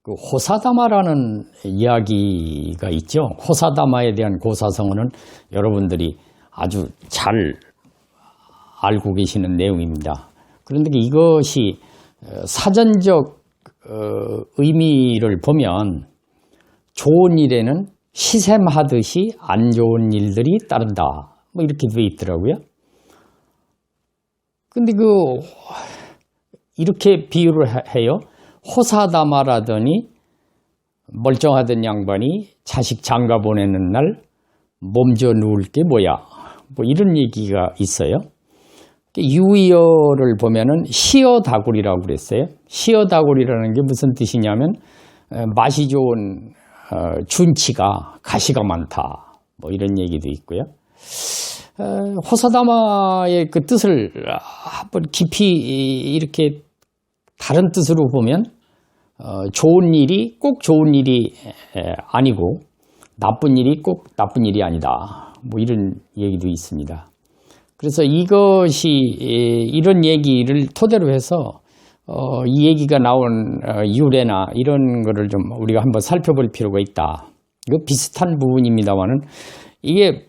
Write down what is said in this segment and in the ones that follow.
그 호사다마라는 이야기가 있죠. 호사다마에 대한 고사성어는 여러분들이 아주 잘 알고 계시는 내용입니다. 그런데 이것이 사전적 의미를 보면 좋은 일에는 시샘하듯이 안 좋은 일들이 따른다. 뭐 이렇게 돼 있더라고요. 근데 이렇게 비유를 해요. 호사다마라더니 멀쩡하던 양반이 자식 장가 보내는 날 몸져 누울 게 뭐야? 뭐 이런 얘기가 있어요. 유의어를 보면은 시어다굴이라고 그랬어요. 시어다굴이라는 게 무슨 뜻이냐면 맛이 좋은 준치가 가시가 많다. 뭐 이런 얘기도 있고요. 호사다마의 그 뜻을 한번 깊이 이렇게 다른 뜻으로 보면 좋은 일이 꼭 좋은 일이 아니고 나쁜 일이 꼭 나쁜 일이 아니다. 뭐 이런 얘기도 있습니다. 그래서 이것이 이런 얘기를 토대로 해서 이 얘기가 나온 유래나 이런 거를 좀 우리가 한번 살펴볼 필요가 있다. 이거 비슷한 부분입니다만은 이게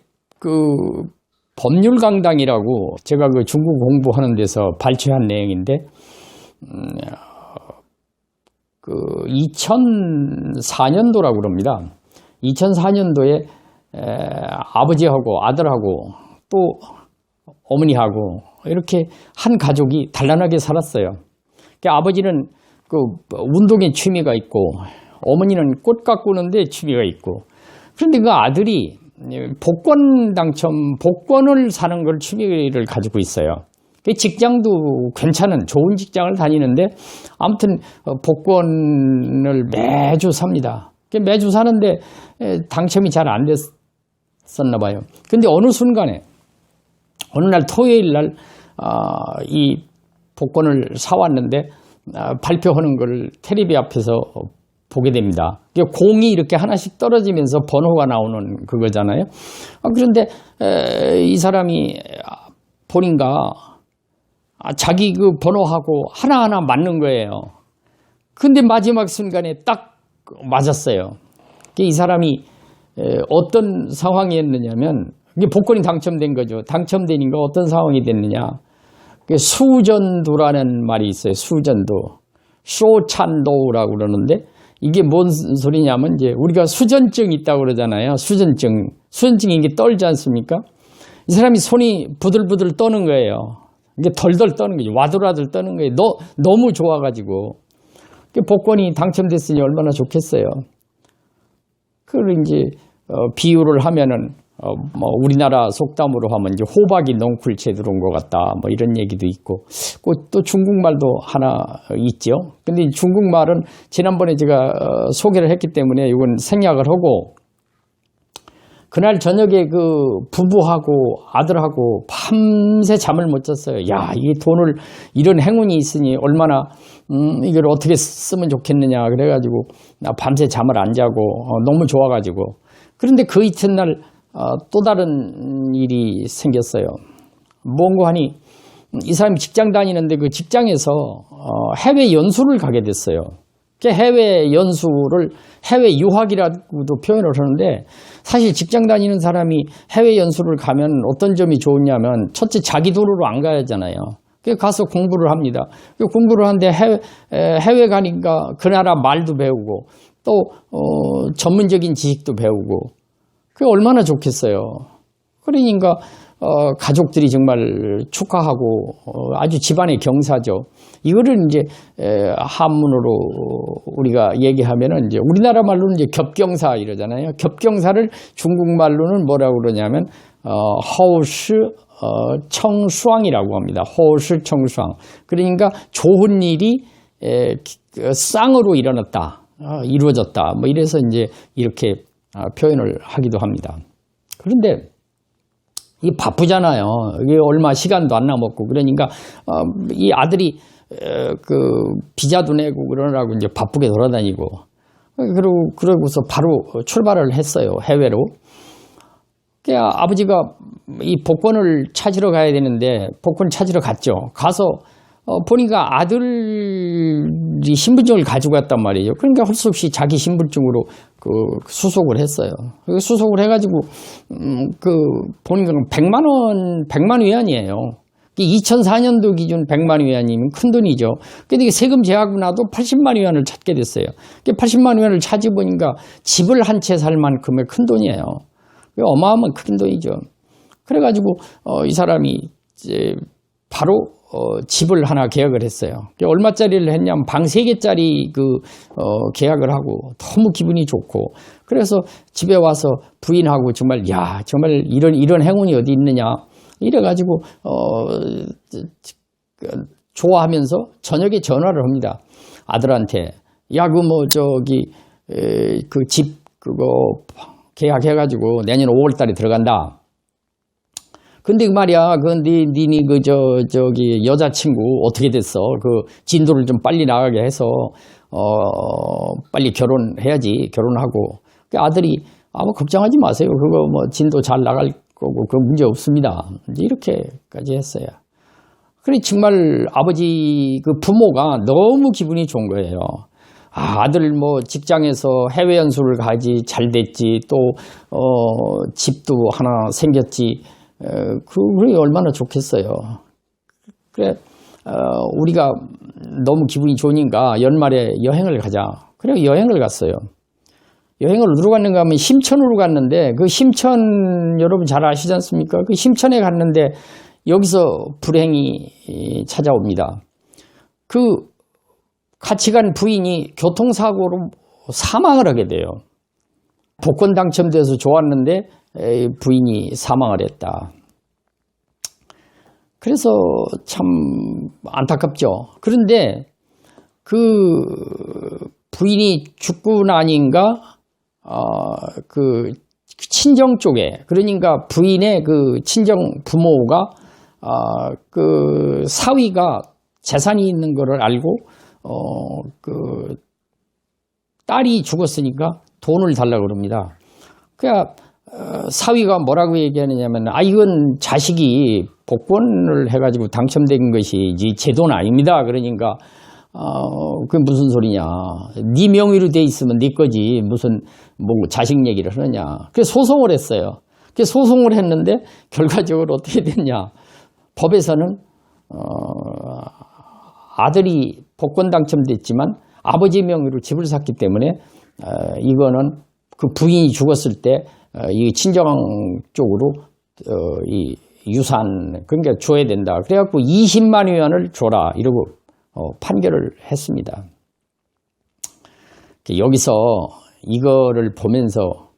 법률 강당이라고 제가 중국 공부하는 데서 발췌한 내용인데 2004년도라고 그럽니다. 2004년도에 아버지하고 아들하고 또 어머니하고 이렇게 한 가족이 단란하게 살았어요. 아버지는 운동에 취미가 있고 어머니는 꽃 가꾸는데 취미가 있고, 그런데 그 아들이 복권을 사는 걸 취미를 가지고 있어요. 직장도 괜찮은 좋은 직장을 다니는데 아무튼 복권을 매주 삽니다. 매주 사는데 당첨이 잘 안 됐었나 봐요. 근데 어느 순간에 어느 날 토요일 날 이 복권을 사왔는데 발표하는 걸 텔레비 앞에서 보게 됩니다. 공이 이렇게 하나씩 떨어지면서 번호가 나오는 그거잖아요. 그런데 이 사람이 보니까 자기 그 번호하고 하나하나 맞는 거예요. 근데 마지막 순간에 딱 맞았어요. 이 사람이 어떤 상황이었느냐면 이게 복권이 당첨된 거죠. 당첨되니까 어떤 상황이 됐느냐. 수전도라는 말이 있어요. 수전도. 쇼찬도라고 그러는데 이게 뭔 소리냐면 이제 우리가 수전증 있다고 그러잖아요. 수전증이 이게 떨지 않습니까? 이 사람이 손이 부들부들 떠는 거예요. 이게 덜덜 떠는 거죠. 와들와들 떠는 거예요. 너무 좋아가지고. 복권이 당첨됐으니 얼마나 좋겠어요. 그걸 이제 비유를 하면은 우리나라 속담으로 하면 이제 호박이 넝쿨째 들어온 것 같다. 뭐 이런 얘기도 있고. 또 중국말도 하나 있죠. 근데 중국말은 지난번에 제가 소개를 했기 때문에 이건 생략을 하고, 그날 저녁에 부부하고 아들하고 밤새 잠을 못 잤어요. 야, 이 돈을, 이런 행운이 있으니 얼마나, 이걸 어떻게 쓰면 좋겠느냐. 그래가지고, 밤새 잠을 안 자고, 너무 좋아가지고. 그런데 그 이튿날, 또 다른 일이 생겼어요. 뭔고 하니, 이 사람이 직장 다니는데 그 직장에서, 해외 연수를 가게 됐어요. 해외 연수를 해외 유학이라고도 표현을 하는데, 사실 직장 다니는 사람이 해외 연수를 가면 어떤 점이 좋으냐면 첫째 자기 돈으로 안 가야 하잖아요. 가서 공부를 합니다. 공부를 하는데 해외 가니까 그 나라 말도 배우고 또 전문적인 지식도 배우고 그게 얼마나 좋겠어요. 그러니까 가족들이 정말 축하하고 아주 집안의 경사죠. 이거를 이제 한문으로 우리가 얘기하면은 이제 우리나라 말로는 이제 겹경사 이러잖아요. 겹경사를 중국말로는 뭐라고 그러냐면 허우시 청수왕이라고 합니다. 허우시 청수왕. 그러니까 좋은 일이 쌍으로 일어났다, 이루어졌다. 뭐 이래서 이제 이렇게 표현을 하기도 합니다. 그런데 이게 바쁘잖아요. 이게 얼마 시간도 안 남았고, 그러니까 이 아들이 비자도 내고 그러느라고 이제 바쁘게 돌아다니고, 그러고서 바로 출발을 했어요. 해외로. 아버지가 이 복권을 찾으러 가야 되는데 복권 찾으러 갔죠. 가서 보니까 아들이 신분증을 가지고 갔단 말이에요. 그러니까 할 수 없이 자기 신분증으로 그 수속을 했어요. 수속을 해가지고 보니까 100만 위안이에요. 2004년도 기준 100만 위안이면 큰 돈이죠. 근데 세금 제하고 나도 80만 위안을 찾게 됐어요. 80만 위안을 찾아보니까 집을 한 채 살 만큼의 큰 돈이에요. 어마어마한 큰 돈이죠. 그래가지고 이 사람이 이제 바로 집을 하나 계약을 했어요. 얼마짜리를 했냐면 방 3개짜리 계약을 하고 너무 기분이 좋고, 그래서 집에 와서 부인하고 정말 이런 행운이 어디 있느냐 이래가지고 좋아하면서 저녁에 전화를 합니다. 아들한테 집 계약해가지고 내년 5월 달에 들어간다. 근데 말이야, 니네 여자친구 어떻게 됐어? 진도를 좀 빨리 나가게 해서, 빨리 결혼해야지, 결혼하고. 아들이, 걱정하지 마세요. 진도 잘 나갈 거고, 문제 없습니다. 이제 이렇게까지 했어요. 그래, 정말 아버지, 부모가 너무 기분이 좋은 거예요. 아들 직장에서 해외 연수를 가지, 잘 됐지, 또, 집도 하나 생겼지, 그게 얼마나 좋겠어요. 그래, 우리가 너무 기분이 좋으니까 연말에 여행을 가자. 그래, 여행을 갔어요. 여행을 어디로 갔는가 하면 심천으로 갔는데, 심천 여러분 잘 아시지 않습니까? 심천에 갔는데 여기서 불행이 찾아옵니다. 같이 간 부인이 교통사고로 사망을 하게 돼요. 복권 당첨돼서 좋았는데 부인이 사망을 했다. 그래서 참 안타깝죠. 그런데 부인이 죽고 나니까 친정 쪽에, 그러니까 부인의 친정 부모가 사위가 재산이 있는 것을 알고 딸이 죽었으니까 돈을 달라고 그럽니다. 그러니까 사위가 뭐라고 얘기하느냐면, 이건 자식이 복권을 해가지고 당첨된 것이 제 돈 아닙니다. 그러니까 그게 무슨 소리냐, 네 명의로 돼 있으면 네 거지 무슨 자식 얘기를 하느냐. 그래서 소송을 했어요. 그래서 소송을 했는데 결과적으로 어떻게 됐냐, 법에서는 아들이 복권 당첨됐지만 아버지 명의로 집을 샀기 때문에 이거는 부인이 죽었을 때 이 친정 쪽으로 이 유산, 그러니까 줘야 된다. 그래갖고 20만 위안을 줘라 이러고 판결을 했습니다. 여기서 이거를 보면서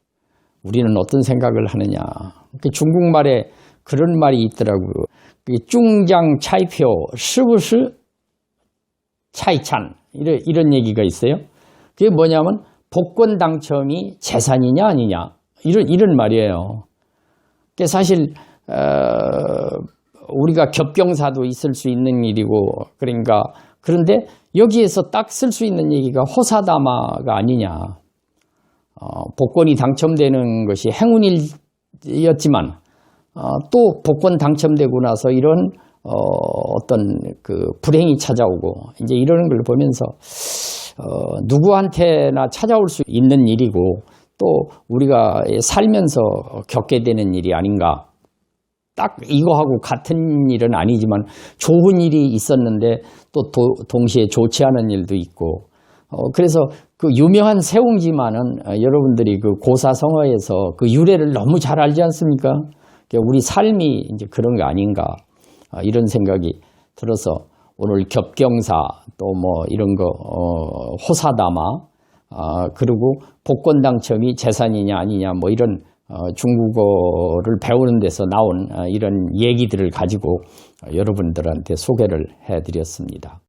우리는 어떤 생각을 하느냐. 중국말에 그런 말이 있더라고요. 중장 차이표 시부시 차이찬, 이런 얘기가 있어요. 그게 뭐냐면 복권 당첨이 재산이냐 아니냐, 이런 말이에요. 사실 우리가 겹경사도 있을 수 있는 일이고, 그런데 여기에서 딱 쓸 수 있는 얘기가 호사다마가 아니냐. 복권이 당첨되는 것이 행운이었지만 또 복권 당첨되고 나서 이런 어떤 불행이 찾아오고, 이제 이러는 걸 보면서 누구한테나 찾아올 수 있는 일이고, 또 우리가 살면서 겪게 되는 일이 아닌가. 딱 이거하고 같은 일은 아니지만 좋은 일이 있었는데 또 동시에 좋지 않은 일도 있고, 그래서 유명한 세웅지만은 여러분들이 고사성어에서 유래를 너무 잘 알지 않습니까? 우리 삶이 이제 그런 거 아닌가, 이런 생각이 들어서 오늘 겹경사, 또 이런 거 호사다마, 그리고 복권 당첨이 재산이냐 아니냐, 이런 중국어를 배우는 데서 나온 이런 얘기들을 가지고 여러분들한테 소개를 해드렸습니다.